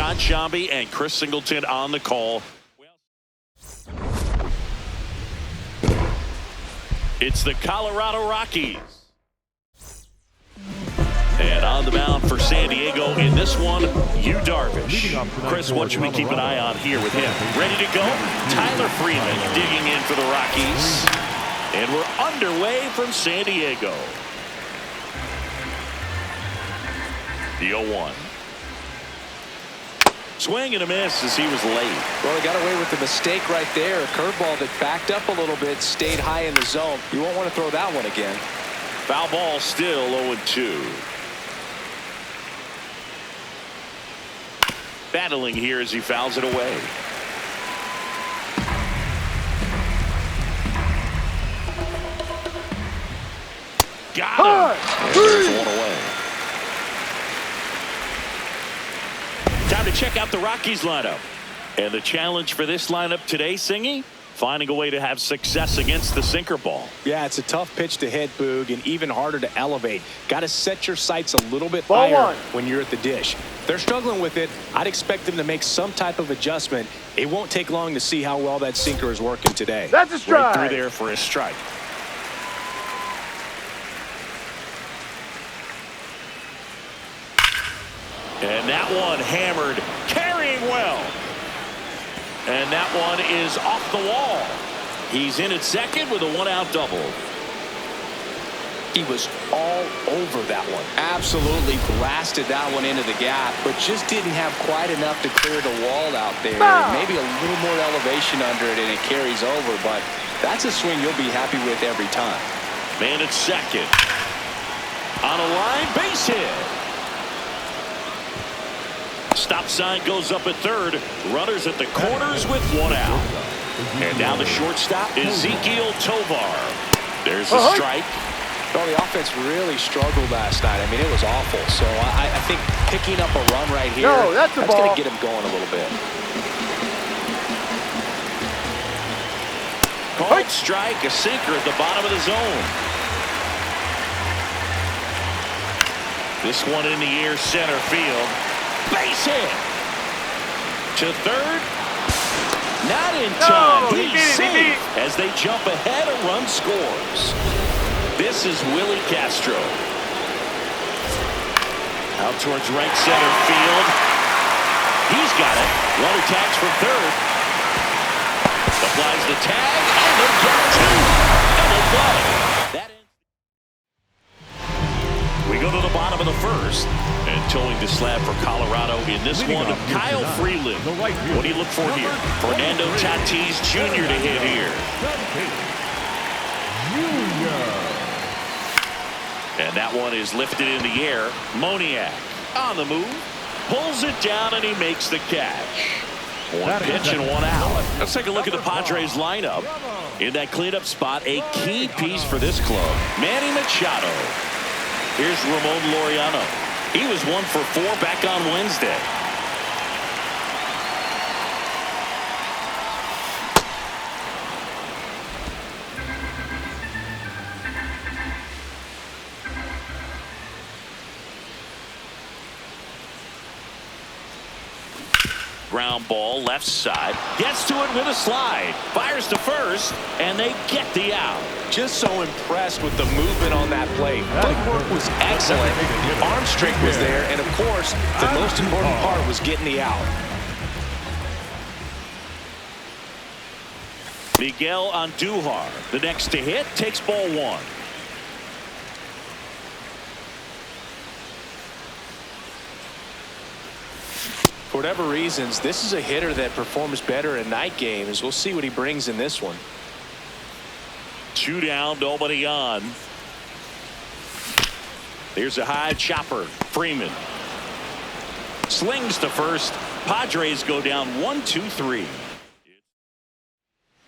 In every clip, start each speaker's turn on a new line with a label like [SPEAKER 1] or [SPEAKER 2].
[SPEAKER 1] Jon Sciambi and Chris Singleton on the call. It's the Colorado Rockies. And on the mound for San Diego in this one, Yu Darvish. Chris, what should we keep an eye on here with him? Ready to go? Tyler Freeman digging in for the Rockies. And we're underway from San Diego. The 0-1. Swing and a miss as he was late.
[SPEAKER 2] Well, he got away with the mistake right there. A curveball that backed up a little bit, stayed high in the zone. You won't want to throw that one again.
[SPEAKER 1] Foul ball still 0-2. Battling here as he fouls it away. Got him. There's one away. Time to check out the Rockies lineup. And the challenge for this lineup today, Singy, finding a way to have success against the sinker ball.
[SPEAKER 2] Yeah, it's a tough pitch to hit, Boog, and even harder to elevate. Got to set your sights a little bit higher when you're at the dish. If they're struggling with it, I'd expect them to make some type of adjustment. It won't take long to see how well that sinker is working today.
[SPEAKER 3] That's a strike.
[SPEAKER 1] Right through there for a strike. And that one hammered, carrying well. And that one is off the wall. He's in at second with a one-out double.
[SPEAKER 2] He was all over that one. Absolutely blasted that one into the gap, but just didn't have quite enough to clear the wall out there. Maybe a little more elevation under it and it carries over, but that's a swing you'll be happy with every time.
[SPEAKER 1] Man at second. On a line, base hit. Stop sign goes up at third. Runners at the corners with one out. And now the shortstop, Ezequiel Tovar. There's the strike.
[SPEAKER 2] Well, the offense really struggled last night. I mean, it was awful. So I think picking up a run right here, that's going to get him going a little bit.
[SPEAKER 1] Called strike, a sinker at the bottom of the zone. This one in the air, center field. Base hit. To third. Not in time. He's safe as they jump ahead. A run scores. This is Willie Castro. Out towards right center field. He's got it. Runner tags from third. Applies the tag, and they'll get two. Double play. We go to the bottom of the first. And towing the slab for Colorado in this one, Kyle Freeland. What do you look for here? Fernando Tatis Jr. to hit here. And that one is lifted in the air. Moniak on the move. Pulls it down and he makes the catch. One pitch and one out. Let's take a look at the Padres lineup. In that cleanup spot, a key piece for this club, Manny Machado. Here's Ramon Laureano. He was 1 for 4 back on Wednesday. Ground ball left side. Gets to it with a slide. Fires to first, and they get the out.
[SPEAKER 2] Just so impressed with the movement on that play. Footwork was excellent. Arm strength was there. And, of course, the most important part was getting the out.
[SPEAKER 1] Miguel Andujar, the next to hit, takes ball one.
[SPEAKER 2] For whatever reasons, this is a hitter that performs better in night games. We'll see what he brings in this one.
[SPEAKER 1] 2 down, nobody on. Here's a high chopper. Freeman slings to first. Padres go down 1-2-3.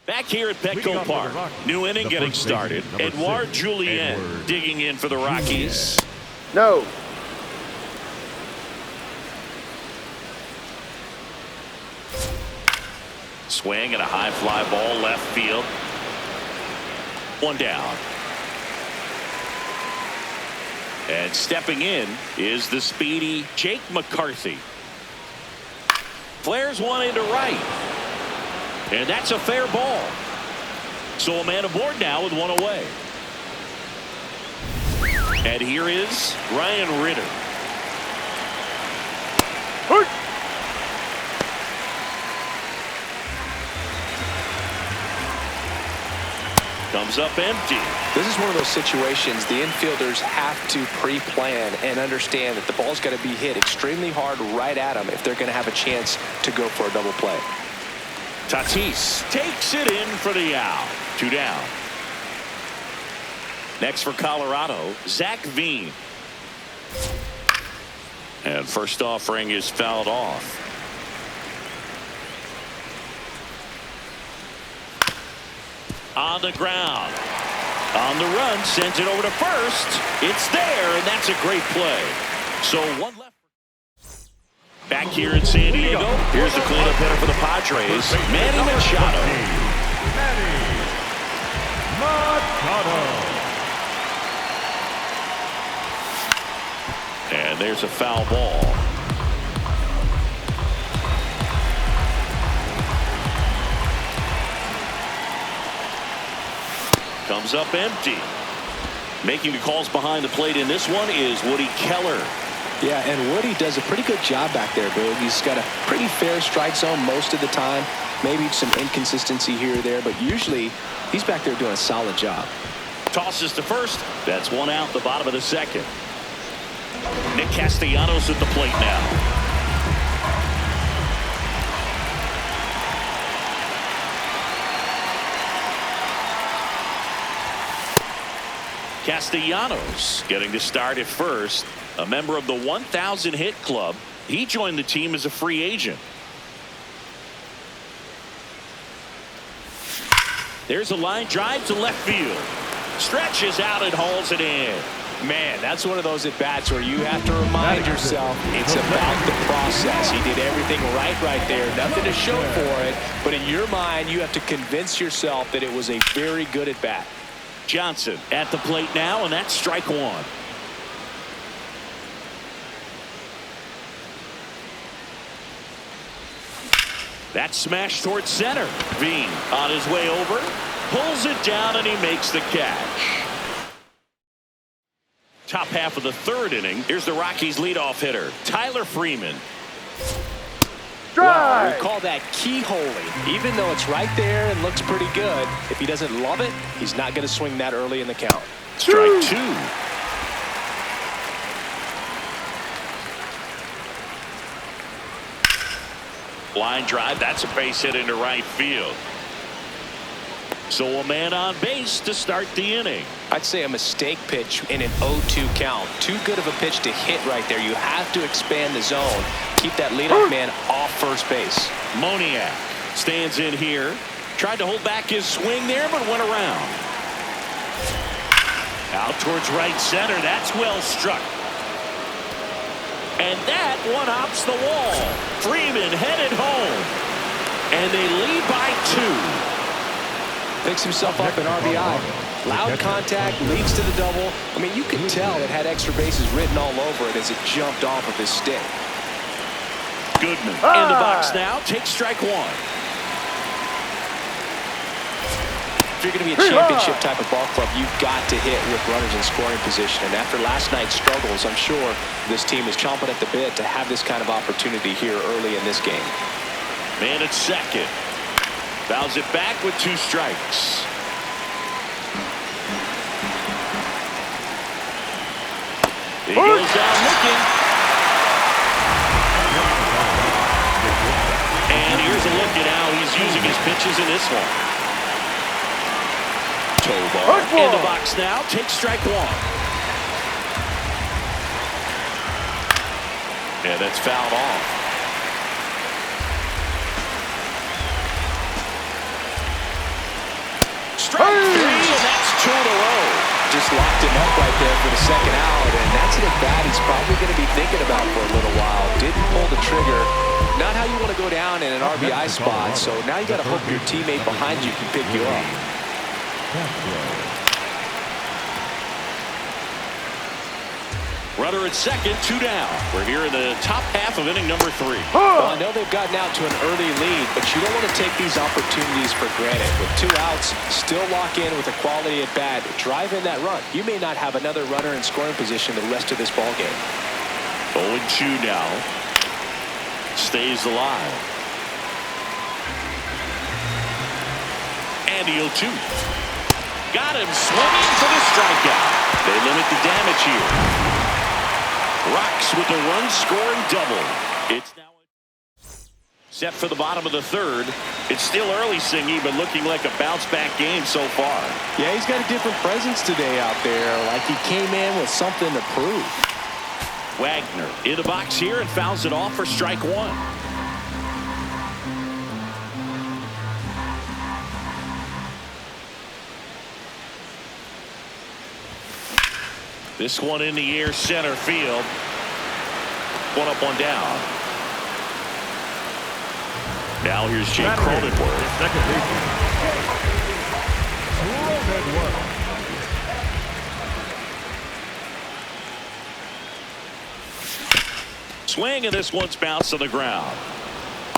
[SPEAKER 1] Back here at Petco Park. New inning getting started. Edouard Julien digging in for the Rockies.
[SPEAKER 3] No.
[SPEAKER 1] Swing and a high fly ball left field. One down. And stepping in is the speedy Jake McCarthy. Flares one into right. And that's a fair ball. So a man aboard now with one away. And here is Ryan Ritter. Comes up empty.
[SPEAKER 2] This is one of those situations the infielders have to pre-plan and understand that the ball's got to be hit extremely hard right at them if they're going to have a chance to go for a double play.
[SPEAKER 1] Tatis takes it in for the out. 2 down. Next for Colorado, Zach Veen. And first offering is fouled off. On the ground. On the run, sends it over to first. It's there, and that's a great play. So one left. Back here in San Diego, here's the cleanup hitter for the Padres, Manny Machado. And there's a foul ball. Comes up empty. Making the calls behind the plate in this one is Woody Keller.
[SPEAKER 2] Yeah, and Woody does a pretty good job back there, Boog. He's got a pretty fair strike zone most of the time. Maybe some inconsistency here or there, but usually he's back there doing a solid job.
[SPEAKER 1] Tosses to first. That's one out, the bottom of the second. Nick Castellanos at the plate now. Castellanos getting to start at first. A member of the 1,000 hit club. He joined the team as a free agent. There's a line drive to left field. Stretches out and hauls it in.
[SPEAKER 2] Man, that's one of those at-bats where you have to remind yourself it's about the process. He did everything right there. Nothing to show for it. But in your mind, you have to convince yourself that it was a very good at-bat.
[SPEAKER 1] Johnson at the plate now, and that's strike one. That smash towards center. Veen on his way over. Pulls it down, and he makes the catch. Top half of the third inning. Here's the Rockies leadoff hitter, Tyler Freeman.
[SPEAKER 2] Well, we call that keyholing. Even though it's right there and looks pretty good, if he doesn't love it, he's not going to swing that early in the count.
[SPEAKER 1] Strike two. Line drive. That's a base hit into right field. So a man on base to start the inning.
[SPEAKER 2] I'd say a mistake pitch in an 0-2 count. Too good of a pitch to hit right there. You have to expand the zone. Keep that leadoff man off first base.
[SPEAKER 1] Moniak stands in here. Tried to hold back his swing there, but went around. Out towards right center. That's well struck. And that one hops the wall. Freeman headed home. And they lead by 2.
[SPEAKER 2] Picks himself up an RBI. Loud contact, leads to the double. I mean, you could tell it had extra bases written all over it as it jumped off of his stick.
[SPEAKER 1] Goodman in the box now. Takes strike one.
[SPEAKER 2] If you're going to be a championship type of ball club, you've got to hit with runners in scoring position. And after last night's struggles, I'm sure this team is chomping at the bit to have this kind of opportunity here early in this game.
[SPEAKER 1] Man at second. Fouls it back with 2 strikes. He goes down looking. And here's a look at how he's using his pitches in this one. Tobar in the box now. Takes strike one. And that's fouled off. Strike 3, and that's 2 in a row.
[SPEAKER 2] Just locked him up right there for the second out, and that's an at-bat he's probably going to be thinking about for a little while. Didn't pull the trigger. Not how you want to go down in an RBI spot, so now you got to hope your teammate behind you can pick you up.
[SPEAKER 1] Runner at second, 2 down. We're here in the top half of inning number 3.
[SPEAKER 2] Well, I know they've gotten out to an early lead, but you don't want to take these opportunities for granted. With 2 outs, still lock in with a quality at bat. Drive in that run. You may not have another runner in scoring position the rest of this ball game.
[SPEAKER 1] 0-2 now. Stays alive. And the 0-2. Got him swinging for the strikeout. They limit the damage here. Rocks with the run-scoring double. It's now set for the bottom of the 3rd. It's still early, Singy, but looking like a bounce-back game so far.
[SPEAKER 2] Yeah, he's got a different presence today out there, like he came in with something to prove.
[SPEAKER 1] Wagner in the box here and fouls it off for strike 1. This one in the air, center field. 1 up, 1 down. Now here's Jake Cronenworth.
[SPEAKER 3] Second baseman.
[SPEAKER 1] Swing, and this one's bounced to the ground.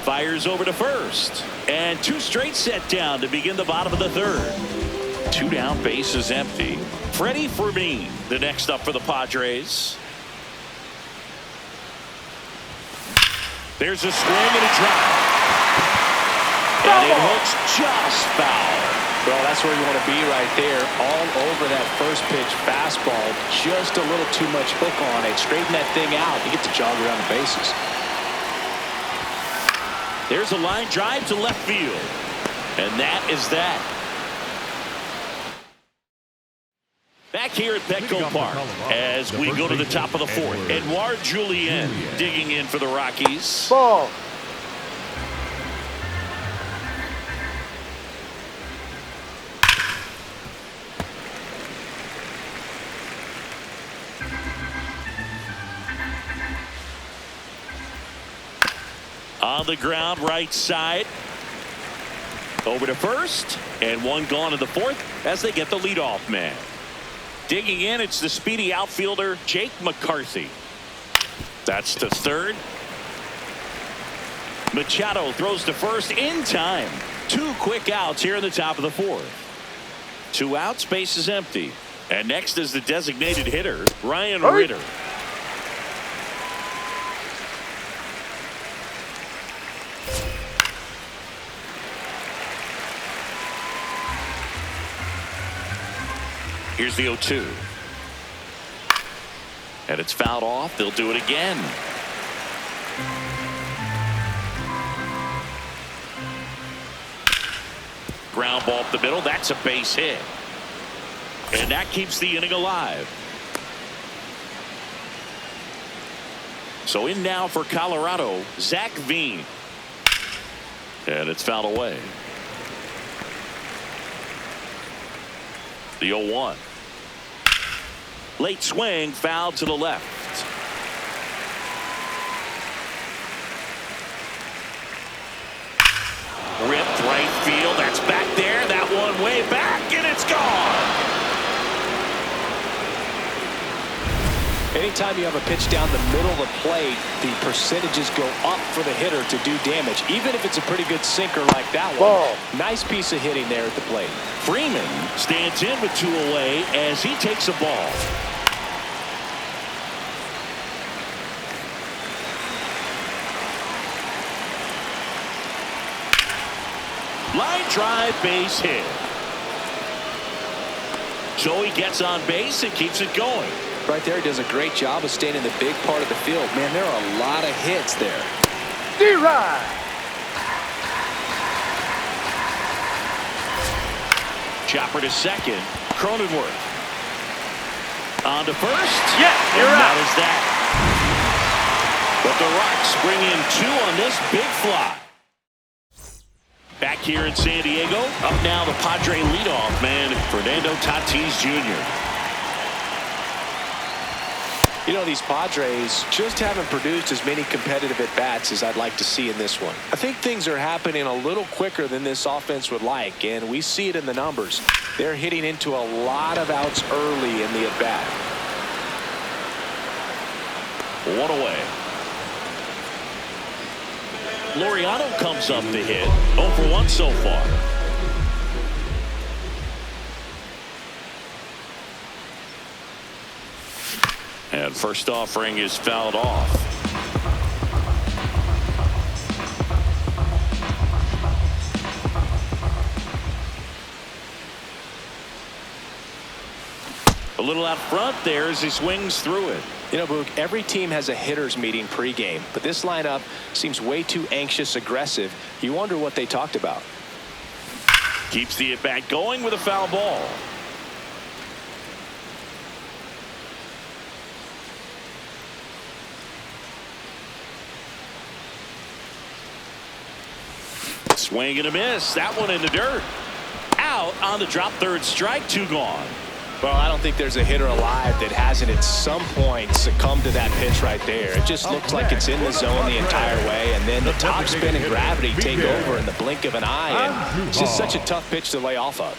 [SPEAKER 1] Fires over to first. And 2 straight set down to begin the bottom of the 3rd. 2 down, base is empty. Freddie Fermin, the next up for the Padres. There's a swing and a drive. And it hooks just foul.
[SPEAKER 2] Well, that's where you want to be right there. All over that first pitch fastball. Just a little too much hook on it. Straighten that thing out. You get to jog around the bases.
[SPEAKER 1] There's a line drive to left field. And that is that. Back here at Petco Park as we go to the top of the 4th. Edouard Julien digging in for the Rockies.
[SPEAKER 3] Ball.
[SPEAKER 1] On the ground, right side. Over to first. And 1 gone in the 4th as they get the leadoff man. Digging in, it's the speedy outfielder, Jake McCarthy. That's to 3rd. Machado throws to first in time. 2 quick outs here in the top of the 4th. 2 outs, base is empty. And next is the designated hitter, Ryan Ritter. Here's the 0-2. And it's fouled off. They'll do it again. Ground ball up the middle. That's a base hit. And that keeps the inning alive. So in now for Colorado, Zach Veen. And it's fouled away. The 0-1. Late swing, foul to the left. Ripped right field. That's back there. That one way back, and it's gone.
[SPEAKER 2] Anytime you have a pitch down the middle of the plate, the percentages go up for the hitter to do damage, even if it's a pretty good sinker like that one.
[SPEAKER 3] Ball.
[SPEAKER 2] Nice piece of hitting there at the plate.
[SPEAKER 1] Freeman stands in with 2 away as he takes a ball. Line drive, base hit. So he gets on base and keeps it going.
[SPEAKER 2] Right there, he does a great job of staying in the big part of the field. Man, there are a lot of hits there.
[SPEAKER 3] D-Ride.
[SPEAKER 1] Chopper to second. Cronenworth. On to first.
[SPEAKER 3] Yeah, you're
[SPEAKER 1] and
[SPEAKER 3] out.
[SPEAKER 1] that is that. But the Rocks bring in 2 on this big fly. Back here in San Diego. Up now the Padre leadoff man, Fernando Tatis Jr.
[SPEAKER 2] You know, these Padres just haven't produced as many competitive at-bats as I'd like to see in this one. I think things are happening a little quicker than this offense would like, and we see it in the numbers. They're hitting into a lot of outs early in the at-bat.
[SPEAKER 1] One away. Laureano comes up to hit. 0 for 1 so far. And first offering is fouled off. A little out front there as he swings through it.
[SPEAKER 2] You know, Boog, every team has a hitters meeting pregame, but this lineup seems way too anxious, aggressive. You wonder what they talked about.
[SPEAKER 1] Keeps the at-bat going with a foul ball. Swing and a miss. That one in the dirt. Out on the drop, third strike, 2 gone.
[SPEAKER 2] Well, I don't think there's a hitter alive that hasn't at some point succumbed to that pitch right there. It just looks like it's in the zone the entire way, and then the top spin and gravity take over in the blink of an eye, and it's just such a tough pitch to lay off of.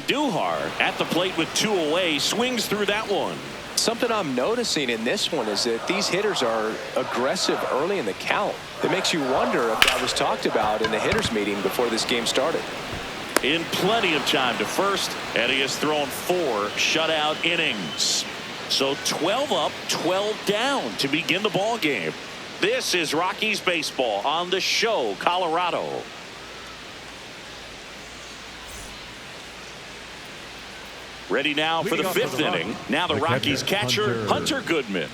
[SPEAKER 1] Duhar at the plate with 2 away, swings through that one.
[SPEAKER 2] Something I'm noticing in this one is that these hitters are aggressive early in the count. It makes you wonder if that was talked about in the hitters meeting before this game started.
[SPEAKER 1] In plenty of time to first, and he has thrown 4 shutout innings. So 12 up, 12 down to begin the ball game. This is Rockies baseball on the show, Colorado. Ready now for the 5th inning. Now the Rockies catcher, Hunter Goodman.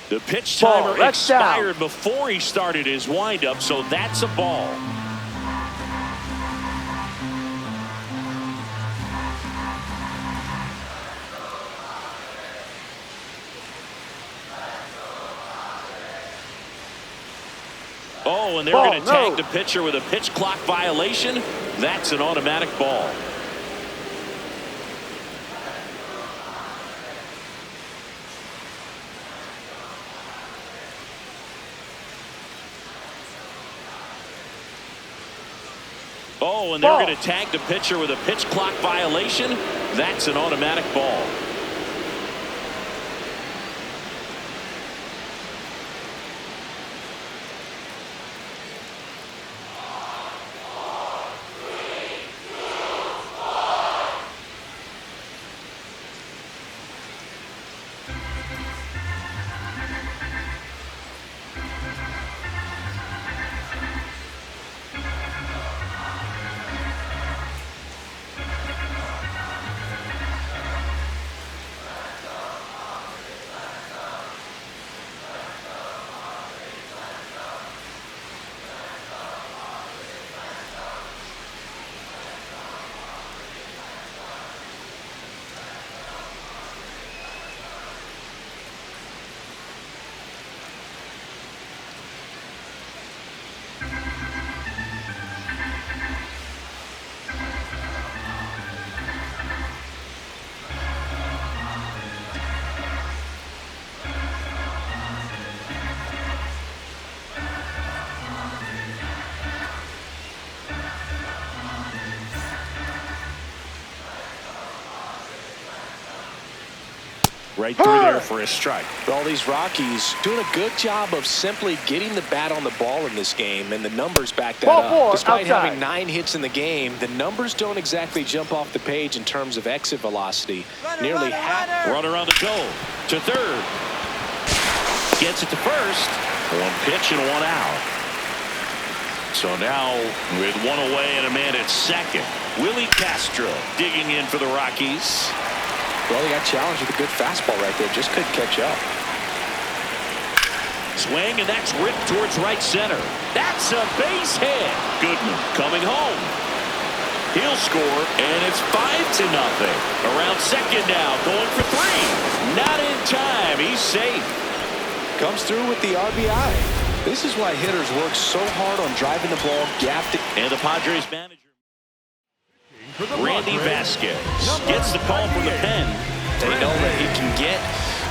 [SPEAKER 1] The pitch timer expired before he started his windup, so that's a ball. Oh, and they're going to tag the pitcher with a pitch clock violation. That's an automatic ball. Oh, and they're going to tag the pitcher with a pitch clock violation. That's an automatic ball. Right through there for a strike.
[SPEAKER 2] All these Rockies doing a good job of simply getting the bat on the ball in this game, and the numbers back that up. Despite having 9 hits in the game, the numbers don't exactly jump off the page in terms of exit velocity. Nearly half.
[SPEAKER 1] Runner on the go to third. Gets it to first. 1 pitch and 1 out. So now with 1 away and a man at second, Willie Castro digging in for the Rockies.
[SPEAKER 2] Well, he got challenged with a good fastball right there. Just couldn't catch up.
[SPEAKER 1] Swing, and that's ripped towards right center. That's a base hit. Goodman coming home. He'll score, and it's 5-0. Around second now, going for 3. Not in time. He's safe.
[SPEAKER 2] Comes through with the RBI. This is why hitters work so hard on driving the ball, gapped it.
[SPEAKER 1] And the Padres manager, Randy Vasquez, gets the call from the pen.
[SPEAKER 2] They know that he can get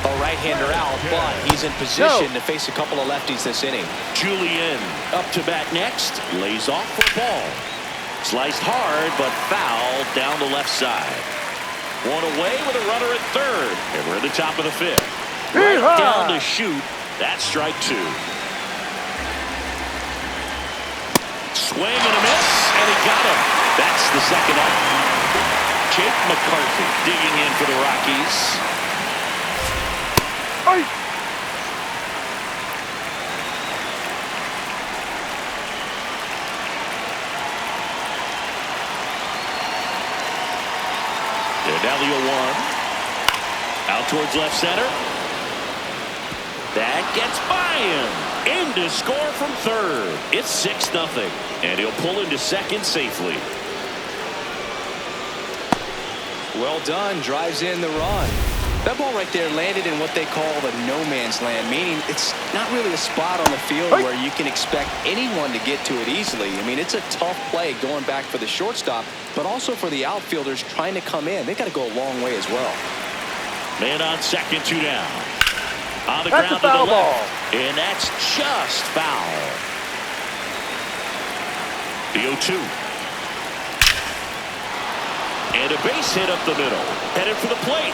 [SPEAKER 2] a right-hander out, but he's in position to face a couple of lefties this inning.
[SPEAKER 1] Julian up to bat next. Lays off for a ball. Sliced hard, but fouled down the left side. One away with a runner at third. And we're at the top of the fifth. Right down to shoot. That's strike two. Swing and a miss, and he got him. That's the second out. Jake McCarthy digging in for the Rockies. And now the 0-1. Out towards left center. That gets by him. In to score from third. It's 6-0. And he'll pull into second safely.
[SPEAKER 2] Well done. Drives in the run. That ball right there landed in what they call the no man's land, meaning it's not really a spot on the field where you can expect anyone to get to it easily. I mean, it's a tough play going back for the shortstop, but also for the outfielders trying to come in. They got to go a long way as well.
[SPEAKER 1] Man on second, 2 down. On the ground to the left. And that's just foul. The 0-2. And a base hit up the middle. Headed for the plate.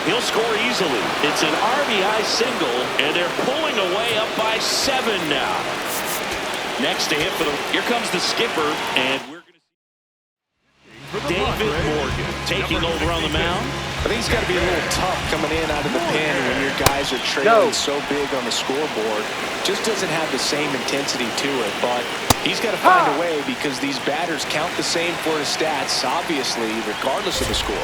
[SPEAKER 1] He'll score easily. It's an RBI single, and they're pulling away up by 7 now. Next to hit for the... Here comes the skipper, and we're going to see David Morgan taking over on the mound.
[SPEAKER 2] I think it's got to be a little tough coming in out of the pen when your guys are trailing so big on the scoreboard. Just doesn't have the same intensity to it, but he's got to find a way because these batters count the same for his stats, obviously, regardless of the score.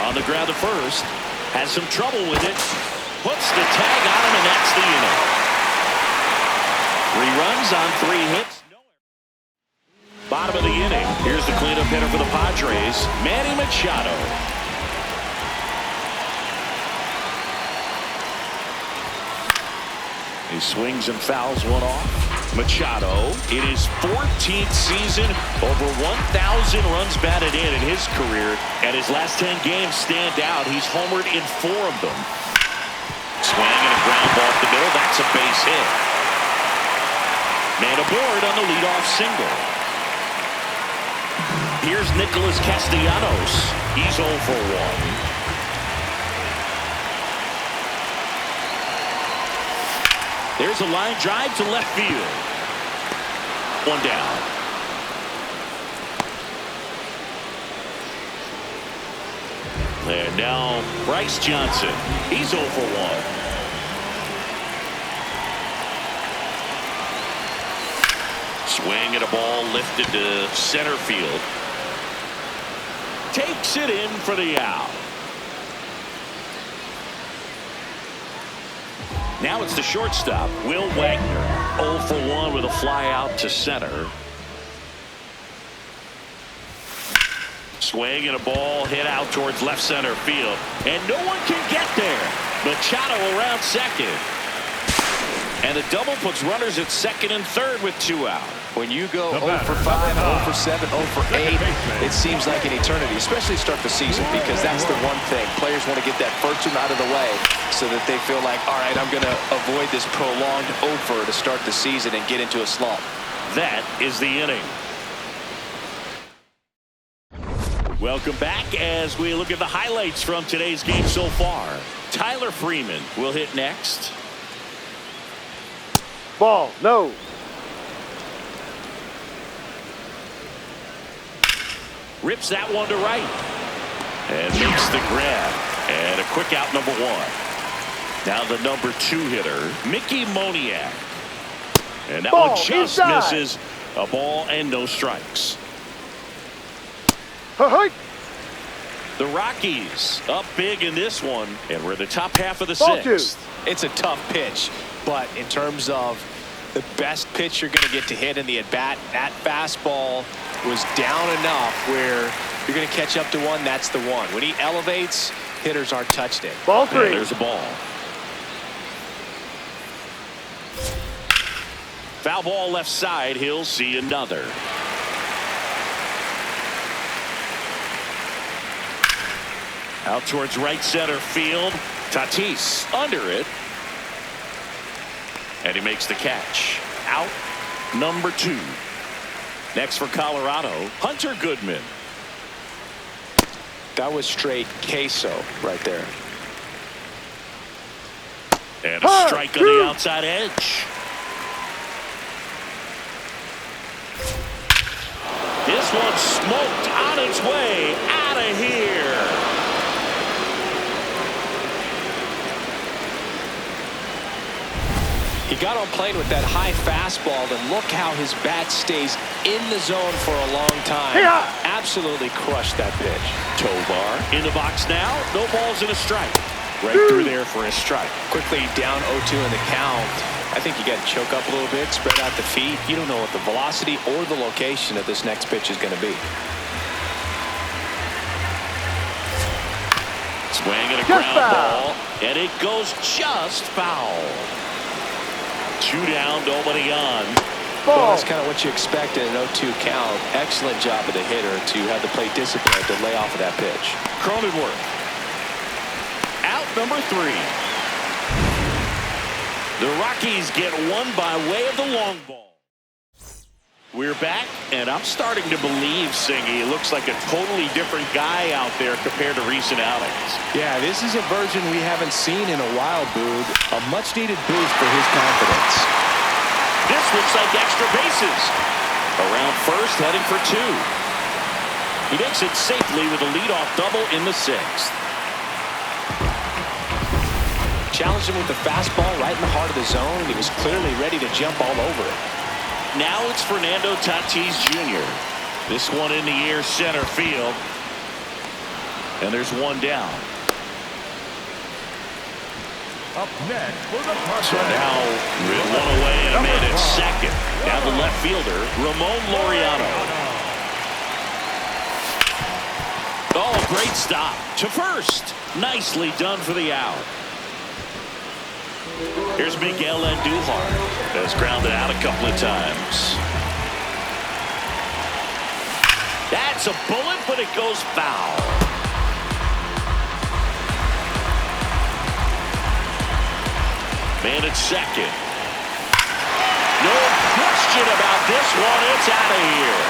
[SPEAKER 1] On the ground to first. Has some trouble with it. Puts the tag on him, and that's the inning. 3 runs on 3 hits. Bottom of the inning. Here's the cleanup hitter for the Padres, Manny Machado. He swings and fouls one off. Machado in his 14th season, over 1,000 runs batted in his career, and his last 10 games stand out. He's homered in 4 of them. Swing and a ground ball up the middle. That's a base hit. Man aboard on the leadoff single. Here's Nicholas Castellanos. He's 0 for 1. There's a line drive to left field. 1 down. And now Bryce Johnson. He's 0 for 1. Swing and a ball lifted to center field. Takes it in for the out. Now it's the shortstop, Will Wagner. 0 for 1 with a fly out to center. Swing and a ball hit out towards left center field. And no one can get there. Machado around second. And the double puts runners at second and third with 2 out.
[SPEAKER 2] When you go 0 for 5, 0 for 7, 0 for 8, it seems like an eternity, especially to start the season, because that's the one thing. Players want to get that first one out of the way so that they feel like, all right, I'm going to avoid this prolonged over to start the season and get into a slump.
[SPEAKER 1] That is the inning. Welcome back as we look at the highlights from today's game so far. Tyler Freeman will hit next.
[SPEAKER 3] Ball, no.
[SPEAKER 1] Rips that one to right. And makes the grab. And a quick out, number 1. Now the number 2 hitter, Mickey Moniak. And that one just misses. A ball and no strikes. The Rockies up big in this one. And we're in the top half of the 6th.
[SPEAKER 2] It's a tough pitch. But in terms of the best pitch you're going to get to hit in the at-bat, that fastball was down enough where you're going to catch up to one. That's the one. When he elevates, hitters aren't touched it.
[SPEAKER 3] Ball 3.
[SPEAKER 1] There's a ball. Foul ball left side. He'll see another. Out towards right center field. Tatis under it. And he makes the catch. Out number 2. Next for Colorado, Hunter Goodman.
[SPEAKER 2] That was straight queso right there.
[SPEAKER 1] And a strike on the outside edge. This one smoked on its way out of here.
[SPEAKER 2] He got on plane with that high fastball, and look how his bat stays in the zone for a long time. Absolutely crushed that pitch.
[SPEAKER 1] Tovar in the box now. No balls and a strike. Right through there for a strike.
[SPEAKER 2] Quickly down 0-2 in the count. I think you got to choke up a little bit, spread out the feet. You don't know what the velocity or the location of this next pitch is going to be.
[SPEAKER 1] Swing and a ground ball, and it goes just foul. 2 down, nobody on.
[SPEAKER 2] Well, that's kind of what you expect in an 0-2 count. Excellent job of the hitter to have the plate discipline to lay off of that pitch.
[SPEAKER 1] Cronenworth. Out number 3. The Rockies get one by way of the long ball. We're back, and I'm starting to believe, Singy, it looks like a totally different guy out there compared to recent outings.
[SPEAKER 2] Yeah, this is a version we haven't seen in a while, Boog. A much-needed boost for his confidence.
[SPEAKER 1] This looks like extra bases. Around first, heading for 2. He makes it safely with a leadoff double in the 6th.
[SPEAKER 2] Challenged him with the fastball right in the heart of the zone, and he was clearly ready to jump all over it.
[SPEAKER 1] Now it's Fernando Tatis Jr. This one in the air center field. And there's one down.
[SPEAKER 3] Up next for the
[SPEAKER 1] So now with one away and a man at second. Now the left fielder, Ramon Laureano. Oh, great stop to first. Nicely done for the out. Here's Miguel Andujar. Has grounded out a couple of times. That's a bullet, but it goes foul. Man at second. No question about this one. It's out of here.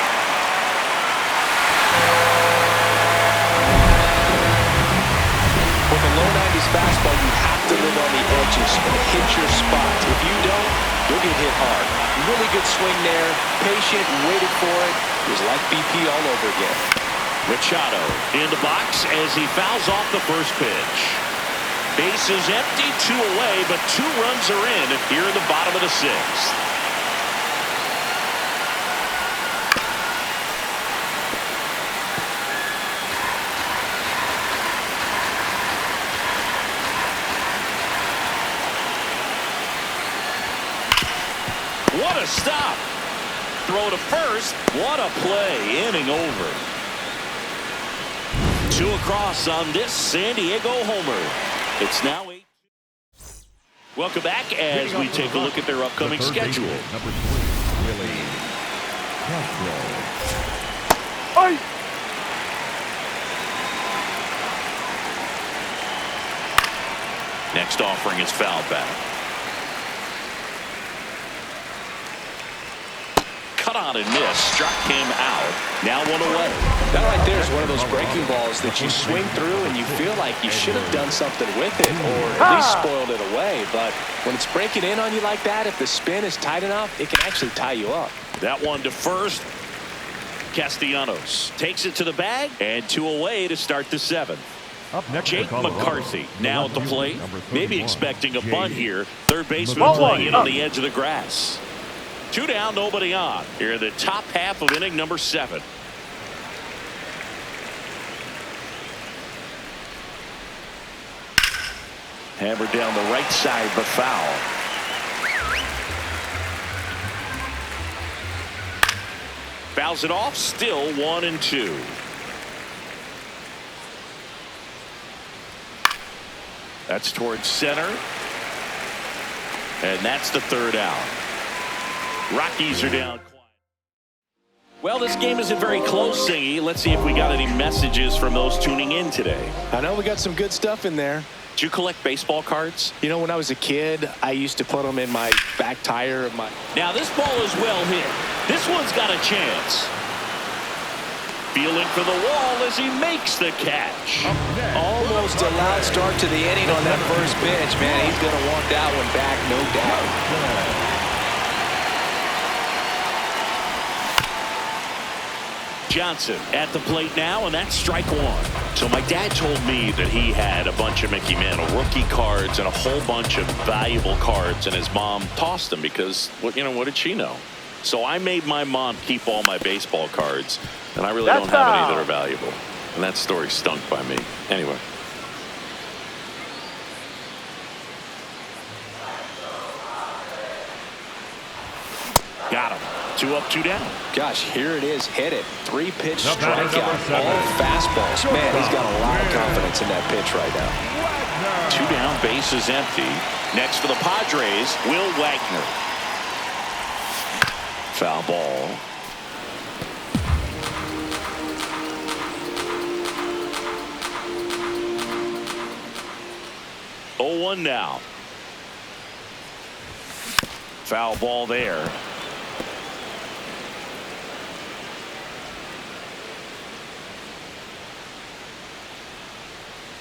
[SPEAKER 2] With a low 90s fastball, you have to live on the edges and hit your spot. If you don't, you'll get hit hard. Really good swing there. Patient, waited for it. It was like BP all over again.
[SPEAKER 1] Machado in the box as he fouls off the first pitch. Base is empty, 2 away, but 2 runs are in here in the bottom of the 6th. What a stop. Throw to first. What a play. Inning over. 2 across on this San Diego homer. It's now 8. Welcome back as we take a look at their upcoming schedule.
[SPEAKER 3] Number 3, Willie Castro.
[SPEAKER 1] Next offering is foul back. Cut on and miss. Struck him out. Now 1 away.
[SPEAKER 2] That right there is one of those breaking balls that you swing through and you feel like you should have done something with it or at least spoiled it away. But when it's breaking in on you like that, if the spin is tight enough, it can actually tie you up.
[SPEAKER 1] That one to first. Castellanos takes it to the bag and 2 away to start the 7th.
[SPEAKER 3] Up next,
[SPEAKER 1] Jake McCarthy now at the plate. Maybe expecting a bunt here. Third baseman
[SPEAKER 3] McCarthy.
[SPEAKER 1] playing it on the edge of the grass. 2 down, nobody on. Here in the top half of inning number 7. Hammered down the right side, but foul. Fouls it off, still 1-2. That's towards center. And that's the 3rd out. Rockies are down. Well, this game isn't very close, Singy. Let's see if we got any messages from those tuning in today.
[SPEAKER 2] I know we got some good stuff in there.
[SPEAKER 1] Do you collect baseball cards?
[SPEAKER 2] You know, when I was a kid, I used to put them in my back tire of my...
[SPEAKER 1] Now, this ball is well hit. This one's got a chance. Feeling for the wall as he makes the catch.
[SPEAKER 2] Almost a loud start to the inning on that first pitch, man. He's going to want that one back, no doubt.
[SPEAKER 1] Johnson at the plate now, and that's strike one. So my dad told me that he had a bunch of Mickey Mantle rookie cards and a whole bunch of valuable cards, and his mom tossed them because, what did she know? So I made my mom keep all my baseball cards, and I really don't have any that are valuable. And that story stunk by me. Anyway. Got him. 2 up, 2 down.
[SPEAKER 2] Gosh, here it is. Hit it. 3-pitch strikeout. All fastballs. Man, he's got a lot of confidence in that pitch right now.
[SPEAKER 1] 2 down, base is empty. Next for the Padres, Will Wagner. Foul ball. Oh, 1 now. Foul ball there.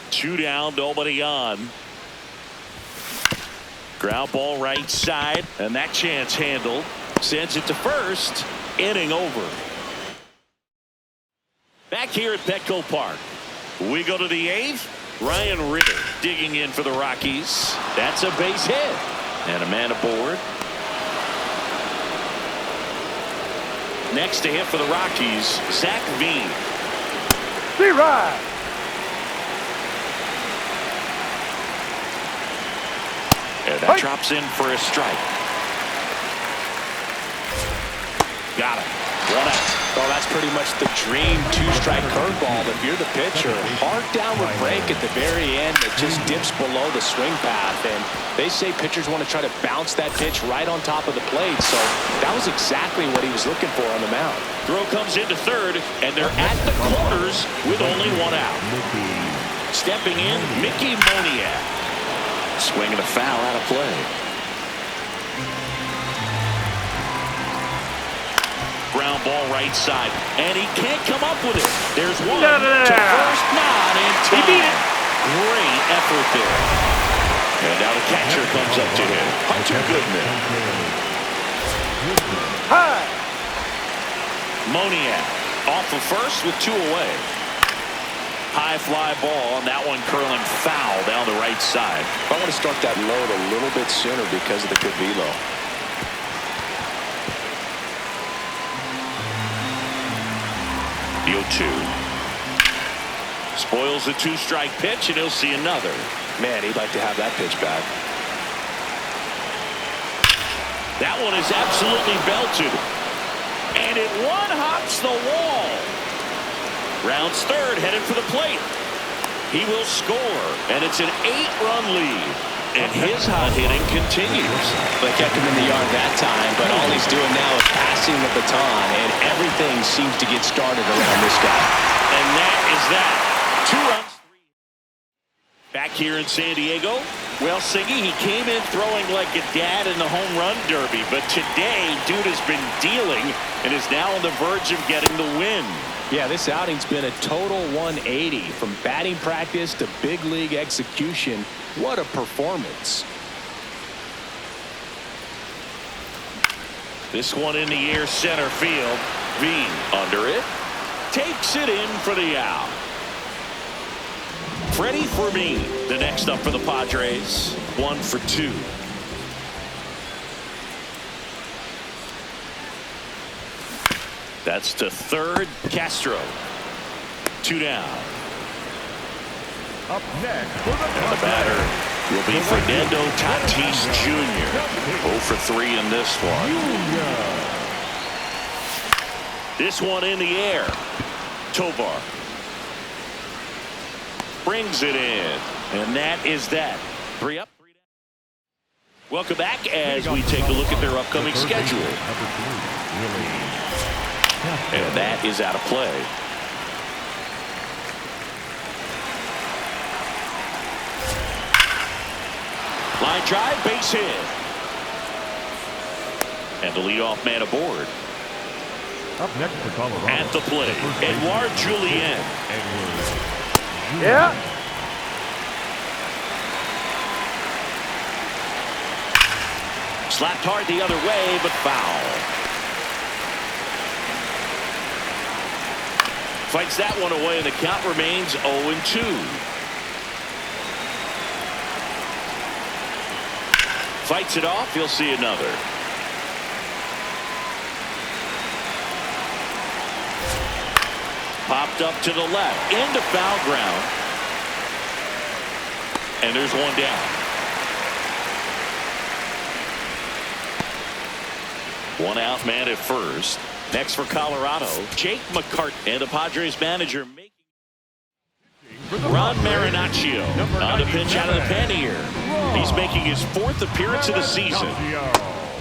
[SPEAKER 1] Two down, nobody on. Ground ball right side, and that chance handled. Sends it to first. Inning over. Back here at Petco Park. We go to the 8th. Ryan Ritter digging in for the Rockies. That's a base hit. And a man aboard. Next to hit for the Rockies, Zach Veen.
[SPEAKER 3] C-Ride.
[SPEAKER 1] And that drops in for a strike. Got him. 1 out.
[SPEAKER 2] Well, that's pretty much the dream 2-strike curveball. If you're the pitcher, hard downward break at the very end that just dips below the swing path. And they say pitchers want to try to bounce that pitch right on top of the plate. So that was exactly what he was looking for on the mound.
[SPEAKER 1] Throw comes into third, and they're at the corners with only 1 out. Stepping in, Mickey Moniak. Swinging a foul out of play. Ground ball right side, and he can't come up with it. There's one to first, not in time. He beat it. Great effort there. And now the catcher comes up to him. Hunter Goodman.
[SPEAKER 3] Hi.
[SPEAKER 1] Moniak off of first with 2 away. High fly ball, and that one curling foul down the right side.
[SPEAKER 2] I want to start that load a little bit sooner because of the good velo.
[SPEAKER 1] The 0-2. Spoils the 2-strike pitch, and he'll see another.
[SPEAKER 2] Man, he'd like to have that pitch back.
[SPEAKER 1] That one is absolutely belted. And it one-hops the wall. Rounds third, headed for the plate. He will score, and it's an 8-run lead. And his hot hitting continues.
[SPEAKER 2] They kept him in the yard that time, but all he's doing now is passing the baton, and everything seems to get started around this guy.
[SPEAKER 1] And that is that. 2 runs. Back here in San Diego, well, Siggy, he came in throwing like a dad in the home run derby, but today, dude has been dealing and is now on the verge of getting the win.
[SPEAKER 2] Yeah, this outing's been a total 180 from batting practice to big league execution. What a performance.
[SPEAKER 1] This one in the air, center field. Veen under it. Takes it in for the out. Freddie Fermin, the next up for the Padres. 1 for 2. That's to third. Castro. 2 down.
[SPEAKER 3] Up next for
[SPEAKER 1] And the batter will be Fernando Tatis Jr. 0 for 3 in this one. This one in the air. Tovar. Brings it in. And that is that. 3 up, 3 down. Welcome back as we take a look at their upcoming schedule. And that is out of play. Line drive, base hit. And the leadoff man aboard.
[SPEAKER 3] Up next for Colorado.
[SPEAKER 1] At the plate, Edouard Julien.
[SPEAKER 3] Yeah.
[SPEAKER 1] Slapped hard the other way, but foul. Fights that one away, and the count remains 0-2. Fights it off, you'll see another. Popped up to the left, into foul ground. And there's one down. One out man at first. Next for Colorado, Jake McCartney. And the Padres manager making Ron Marinaccio on the pitch out of the pen here. He's making his 4th appearance of the season.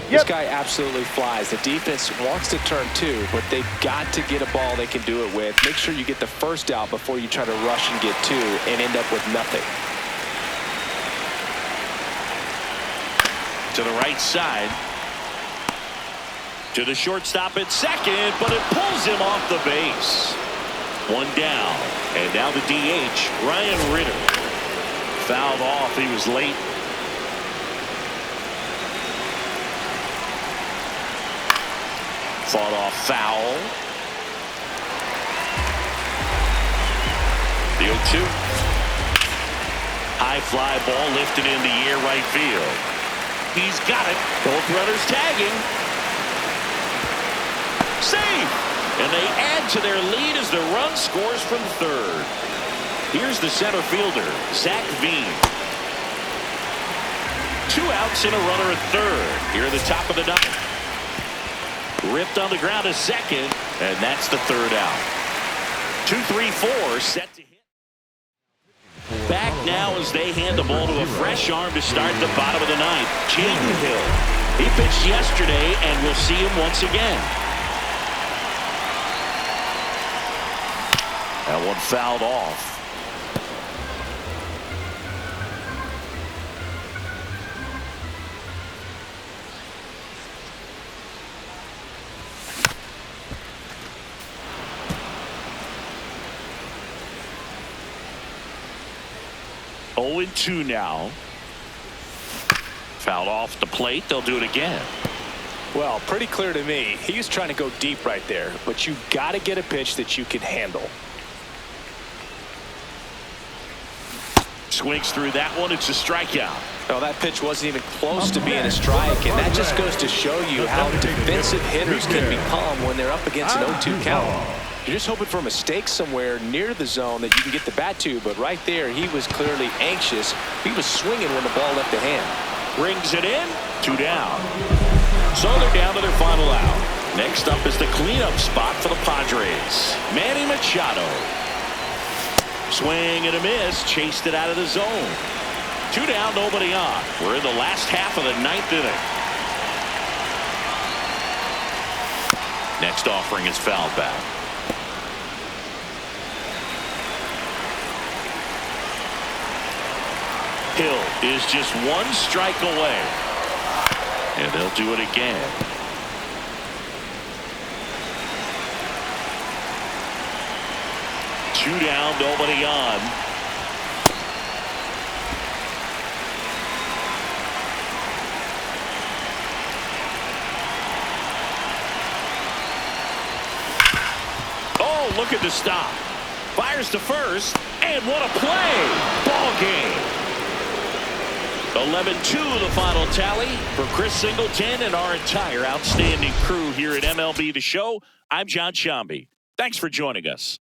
[SPEAKER 2] This guy absolutely flies. The defense wants to turn 2, but they've got to get a ball they can do it with. Make sure you get the first out before you try to rush and get 2 and end up with nothing.
[SPEAKER 1] To the right side. To the shortstop at second, but it pulls him off the base. One down. And now the DH, Ryan Ritter. Fouled off. He was late. Fought off foul. The 0-2. High fly ball lifted in the air right field. He's got it. Both runners tagging. Save! And they add to their lead as the run scores from third. Here's the center fielder, Zach Veen. 2 outs and a runner at third. Here at the top of the 9th. Ripped on the ground to second, and that's the 3rd out. 2-3-4 set to hit. Back now as they hand the ball to a fresh arm to start the bottom of the 9th. Jaden Hill. He pitched yesterday, and we'll see him once again. That one fouled off. Oh, 0-2 now. Fouled off the plate. They'll do it again.
[SPEAKER 2] Well, pretty clear to me. He's trying to go deep right there, but you got to get a pitch that you can handle.
[SPEAKER 1] Swings through that one. It's a strikeout.
[SPEAKER 2] No, that pitch wasn't even close to being a strike, and that just goes to show you how defensive hitters can become when they're up against an 0-2 count. You're just hoping for a mistake somewhere near the zone that you can get the bat to, but right there, he was clearly anxious. He was swinging when the ball left the hand.
[SPEAKER 1] Brings it in. 2 down. So they're down to their final out. Next up is the cleanup spot for the Padres. Manny Machado. Swing and a miss. Chased it out of the zone. 2 down, nobody on. We're in the last half of the 9th inning. Next offering is fouled back. Hill is just 1 strike away. And they'll do it again. Two down, nobody on. Oh, look at the stop. Fires to first, and what a play. Ball game. 11-2 the final tally for Chris Singleton and our entire outstanding crew here at MLB The Show. I'm John Shambi. Thanks for joining us.